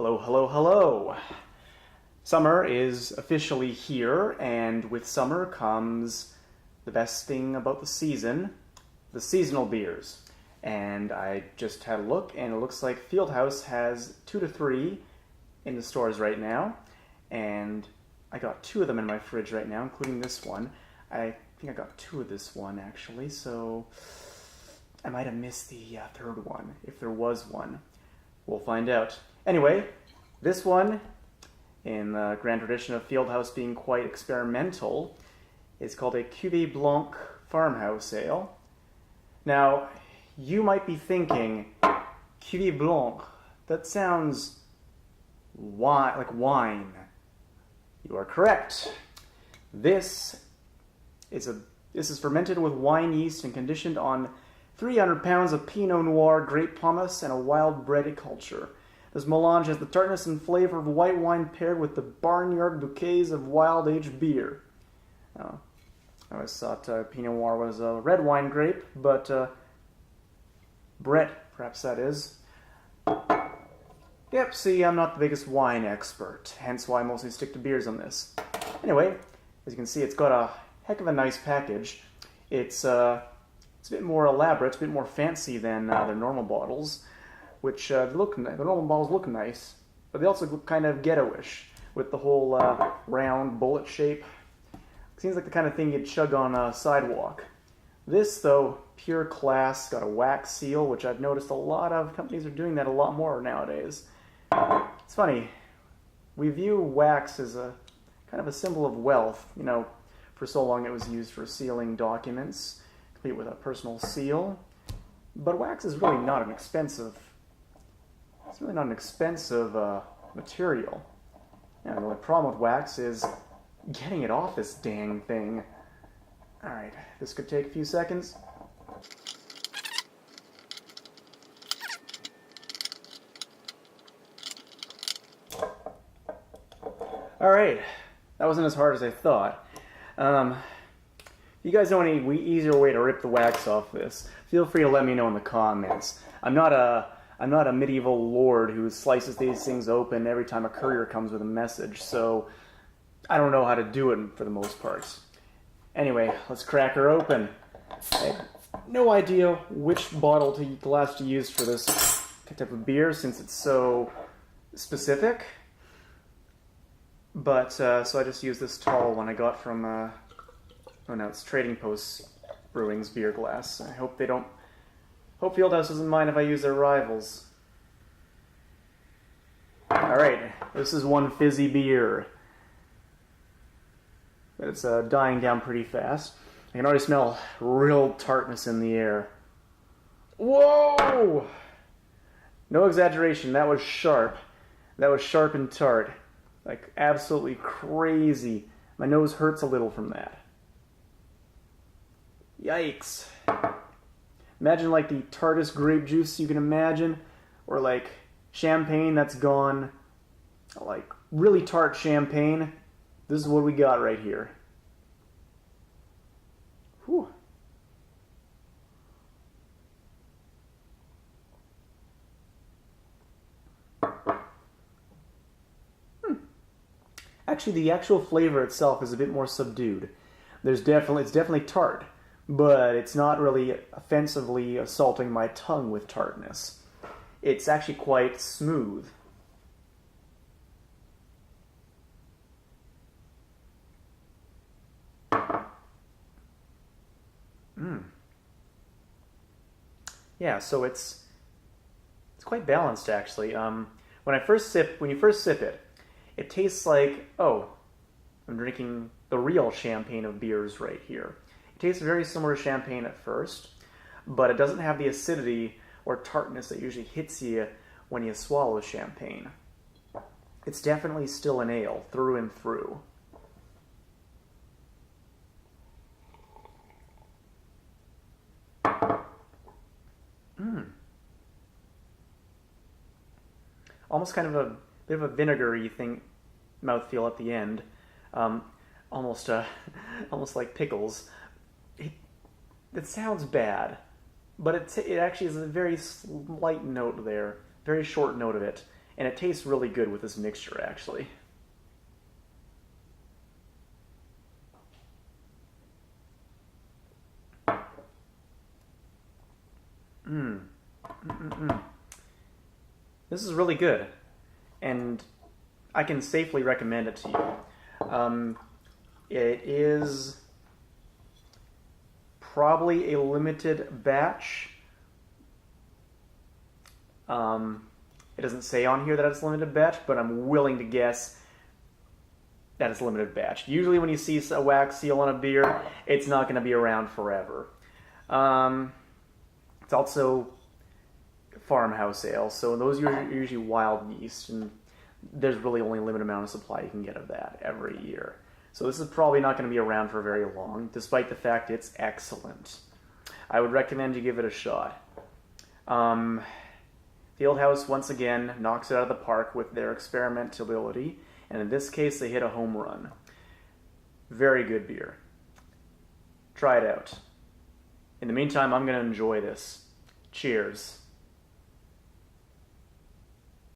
Hello, hello, hello! Summer is officially here, and with summer comes the best thing about the season, the seasonal beers. And I just had a look, and it looks like Fieldhouse has 2 to 3 in the stores right now. And I got 2 of them in my fridge right now, including this one. I think I got 2 of this one, actually, so I might have missed the third one, if there was one. We'll find out. Anyway, this one, in the grand tradition of Fieldhouse being quite experimental, is called a Cuvee Blanc Farmhouse Ale. Now, you might be thinking, Cuvee Blanc, that sounds like wine. You are correct. This is fermented with wine yeast and conditioned on 300 pounds of Pinot Noir, grape pomace, and a wild bread culture. This melange has the tartness and flavor of white wine paired with the barnyard bouquets of wild-aged beer. I always thought Pinot Noir was a red wine grape, but Brett, perhaps that is. Yep, see, I'm not the biggest wine expert, hence why I mostly stick to beers on this. Anyway, as you can see, it's got a heck of a nice package. It's a bit more elaborate, a bit more fancy than their normal bottles, which the normal bottles look nice, but they also look kind of ghetto-ish, with the whole round bullet shape. Seems like the kind of thing you'd chug on a sidewalk. This, though, pure class, got a wax seal, which I've noticed a lot of companies are doing that a lot more nowadays. It's funny, we view wax as a kind of a symbol of wealth. You know, for so long it was used for sealing documents, complete with a personal seal. But wax is really not an expensive, material. And the only problem with wax is getting it off this dang thing. Alright, this could take a few seconds. Alright, that wasn't as hard as I thought. If you guys know any easier way to rip the wax off this, feel free to let me know in the comments. I'm not a medieval lord who slices these things open every time a courier comes with a message, so I don't know how to do it for the most part. Anyway, let's crack her open. I have no idea which glass to use for this type of beer since it's so specific. But, so I just used this tall one I got from, oh no, it's Trading Post Brewing's beer glass. I hope Fieldhouse doesn't mind if I use their rivals. Alright, this is one fizzy beer. But it's dying down pretty fast. I can already smell real tartness in the air. Whoa! No exaggeration, that was sharp. That was sharp and tart. Like, absolutely crazy. My nose hurts a little from that. Yikes. Imagine like the tartest grape juice you can imagine, or like champagne that's gone, like really tart champagne. This is what we got right here. Whew. Actually, the actual flavor itself is a bit more subdued. It's definitely tart, but it's not really offensively assaulting my tongue with tartness. It's actually quite smooth. Yeah, so it's quite balanced actually. When you first sip it, it tastes like, oh, I'm drinking the real champagne of beers right here. It tastes very similar to champagne at first, but it doesn't have the acidity or tartness that usually hits you when you swallow champagne. It's definitely still an ale, through and through. Almost kind of a bit of a vinegary thing, mouthfeel at the end. Almost like pickles. It sounds bad, but it actually is a very slight note there, very short note of it, and it tastes really good with this mixture, actually. This is really good, and I can safely recommend it to you. It is probably a limited batch. It doesn't say on here that it's limited batch, but I'm willing to guess that it's limited batch. Usually when you see a wax seal on a beer, it's not going to be around forever. It's also Farmhouse ale, so those are usually wild yeast, and there's really only a limited amount of supply you can get of that every year. So this is probably not going to be around for very long, despite the fact it's excellent. I would recommend you give it a shot. Fieldhouse, once again, knocks it out of the park with their experimentability, and in this case, they hit a home run. Very good beer. Try it out. In the meantime, I'm going to enjoy this. Cheers.